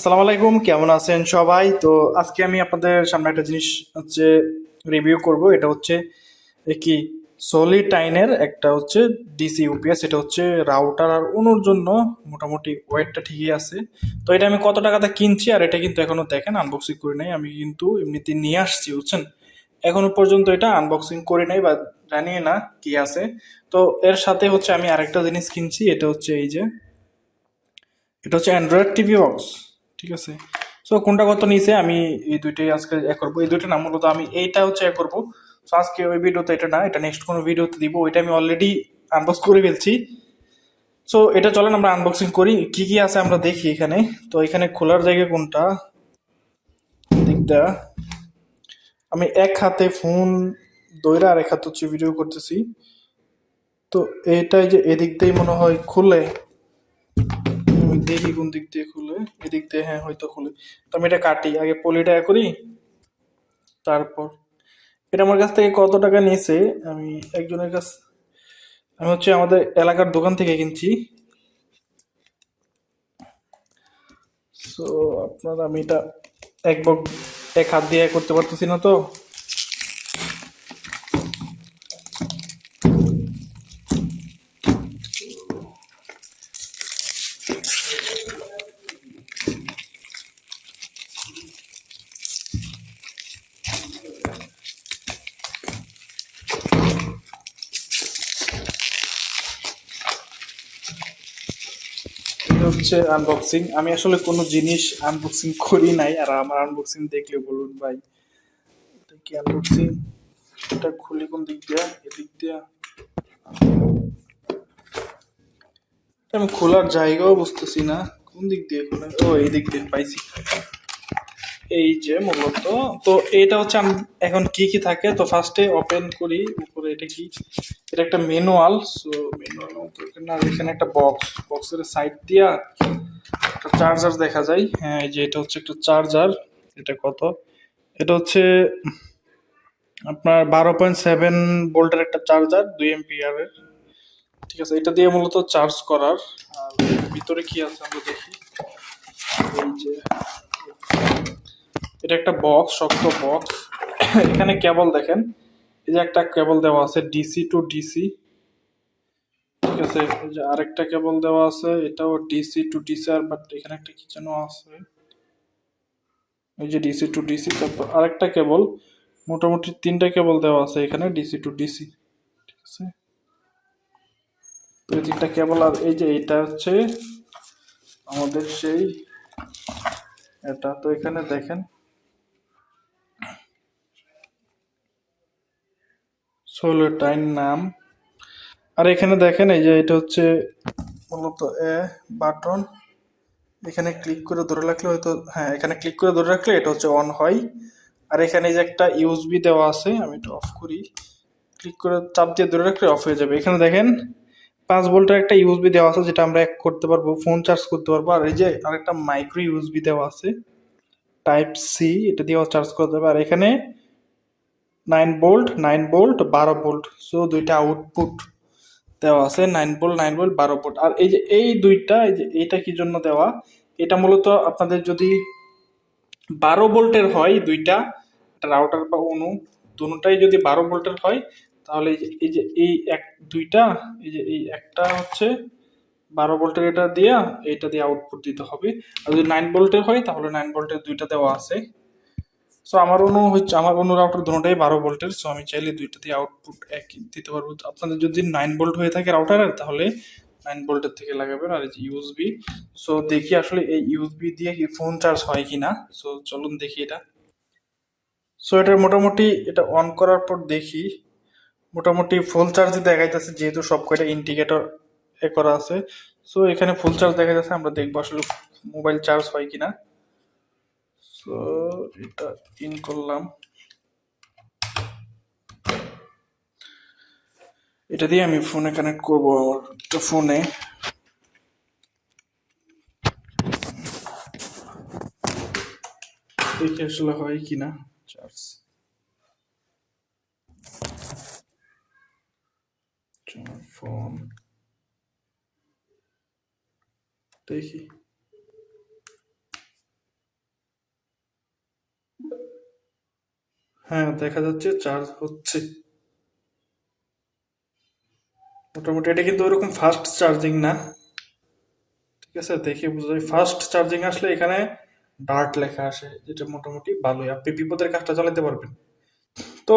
আসসালামু আলাইকুম, কেমন আছেন সবাই? তো আজকে আমি আপনাদের সামনে একটা জিনিস হচ্ছে রিভিউ করব। এটা হচ্ছে কি সলিটাইনের একটা হচ্ছে ডিসি ইউপিএস। এটা হচ্ছে রাউটার আর অনুর জন্য মোটামুটি ওয়েটটা ঠিকই আছে। তো এটা আমি কত টাকাতে কিনছি, আর এটা কিন্তু এখনো দেখেন আনবক্সিং করি নাই। আমি কিন্তু এমনিতে নিয়ে আসছি, বুঝছেন। এখনো পর্যন্ত এটা আনবক্সিং করি নাই বা জানি না কি আছে। তো এর সাথে হচ্ছে আমি আরেকটা জিনিস কিনছি। এটা হচ্ছে অ্যান্ড্রয়েড টিভি বক্স, ঠিক আছে। সো কোনটা কত নিচে আমি এই দুইটাই আজকে করবো। এই দুইটা নাম মূলত আমি এইটা হচ্ছে করবো। সো আজকে ওই ভিডিওতে এটা না, এটা নেক্সট কোনো ভিডিওতে দিব। ওইটা আমি অলরেডি আনবক্স করে ফেলছি। সো এটা চলেন আমরা আনবক্সিং করি, কি কি আছে আমরা দেখি এখানে। তো এখানে খোলার জায়গা কোনটা দিকটা, আমি এক হাতে ফোন দইরা আর এক হাতে হচ্ছে ভিডিও করতেছি। তো এটাই যে এদিক দিয়ে মনে হয় খুলে, আমি দেখি কোন দিক দিয়ে খুলে। এদিক দিয়ে, হ্যাঁ হয়তো খুলে। তো আমি এটা কাটি, আগে পলিটা করি, তারপর এটা আমার কাছ থেকে কত টাকা নিয়েছে। আমি একজনের কাছ আমি হচ্ছে আমাদের এলাকার দোকান থেকে কিনছি। সো আপনারা, আমি এটা এক হাত দিয়ে করতে পারতেছি না তো। এটা হচ্ছে আনবক্সিং। আমি আসলে কোনো জিনিস আনবক্সিং করি নাই, আর আমার আনবক্সিং দেখলে বলুন ভাই এটা কি আনবক্সিং। এটা খুলি কোন দিক দিয়া, এদিক দিয়া। আমি খোলার জায়গাও বুঝতেছি না, কোন দিক দিয়ে খোলা। ও, এই দিক দিয়ে পাইছি। এই যে মূলত, তো এটা হচ্ছে এখন কি কি থাকে। তো ফার্স্টে ওপেন করি, উপরে এটা কি, এটা একটা ম্যানুয়াল। সো ম্যানুয়াল আর এখানে একটা বক্সের সাইড দিয়া একটা চার্জার দেখা যায়। হ্যাঁ, এই যে এটা হচ্ছে একটা চার্জার। এটা কত, এটা হচ্ছে আপনার 12.7 ভোল্টের একটা চার্জার, 2 এম্পিয়ারের, ঠিক আছে। এটা দিয়ে মূলত চার্জ করার। আর ভিতরে কি আছে আমরা দেখি। এই যে এটা একটা বক্স, শক্ত বক্স। এখানে কেবল দেখেন, এই যে একটা কেবল দেওয়া আছে ডিসি টু ডিসি, ঠিক আছে। এই যে আরেকটা কেবল দেওয়া আছে, এটাও ডিসি টু ডিসি। আর বাট এখানে একটা কি যেন আছে, এই যে ডিসি টু ডিসি। তারপর আরেকটা কেবল, মোটামুটি তিনটা কেবল দেওয়া আছে এখানে ডিসি টু ডিসি, ঠিক আছে। তো এই তিনটা কেবল, আর এই যে এটা হচ্ছে আমাদের সেই এটা। তো এখানে দেখেন সোলোটাইন নাম। আর এখানে দেখেন এই যে এটা হচ্ছে মূলত বাটন। এখানে ক্লিক করে ধরে রাখলে হয়তো, হ্যাঁ এখানে ক্লিক করে ধরে রাখলে এটা হচ্ছে অন হয়। আর এখানে যে একটা ইউএসবি দেওয়া আছে, আমি এটা অফ করি, ক্লিক করে চাপ দিয়ে ধরে রাখলে অফ হয়ে যাবে। এখানে দেখেন 5 ভোল্টের একটা ইউএসবি দেওয়া আছে, যেটা আমরা এক করতে পারবো, ফোন চার্জ করতে পারবো। আর এই যে আরেকটা মাইক্রো ইউএসবি দেওয়া আছে টাইপ সি, এটা দিয়েও চার্জ করতে হবে। আর এখানে 9 ভোল্ট, 9 ভোল্ট, 12 ভোল্ট, সো দুইটা আউটপুট দেওয়া আছে। 9 ভোল্ট, 9 ভোল্ট, 12 ভোল্ট। আর এই যে এই দুইটা, এই যে এইটা কি জন্য দেওয়া, এটা মূলত আপনাদের যদি 12 ভোল্টের হয় দুইটা, রাউটার বা অনু দুটাই যদি 12 ভোল্টের হয়, তাহলে এই এক দুইটা, এই যে এই একটা হচ্ছে 12 ভোল্টের, এটা দিয়া এটা দিয়ে আউটপুট দিতে হবে। আর যদি 9 ভোল্টের হয়, তাহলে 9 ভোল্টের দুইটা দেওয়া আছে। সো আমার অনু রাউটার দুটোটাই 12 ভোল্টের। সো আমি চাইলে দুইটা দিয়ে আউটপুট একই দিতে পারবো। তো আপনাদের যদি 9 ভোল্ট হয়ে থাকে রাউটারের, তাহলে 9 ভোল্টের থেকে লাগাবেন। আর এই যে ইউএসবি, সো দেখি আসলে এই ইউএসবি দিয়ে কি ফোন চার্জ হয় কিনা। সো চলুন দেখি এটা। সো এটার মোটামুটি এটা অন করার পর দেখি, মোটামুটি ফুল চার্জ দেখাইতেছে, যেহেতু সব কয়টা ইন্ডিকেটর করা আছে। সো এখানে ফুল চার্জ দেখা যাচ্ছে। আমরা দেখবো আসলে মোবাইল চার্জ হয় কিনা। সো এটা ইন করলাম, এটা দিয়ে আমি ফোনে কানেক্ট করবো আমার একটা ফোনে। দেখি আসলে হয় কিনা চার্জ। ফোন দেখি, হ্যাঁ, দেখা যাচ্ছে চার্জ হচ্ছে। মোটামুটি এটা কিন্তু ওরকম ফাস্ট চার্জিং না, ঠিক আছে, দেখে বোঝা যায়। ফাস্ট চার্জিং আসলে এখানে ডার্ট লেখা আসে, যেটা মোটামুটি ভালোই, আপনি বিপদের কাজটা চালাতে পারবেন। তো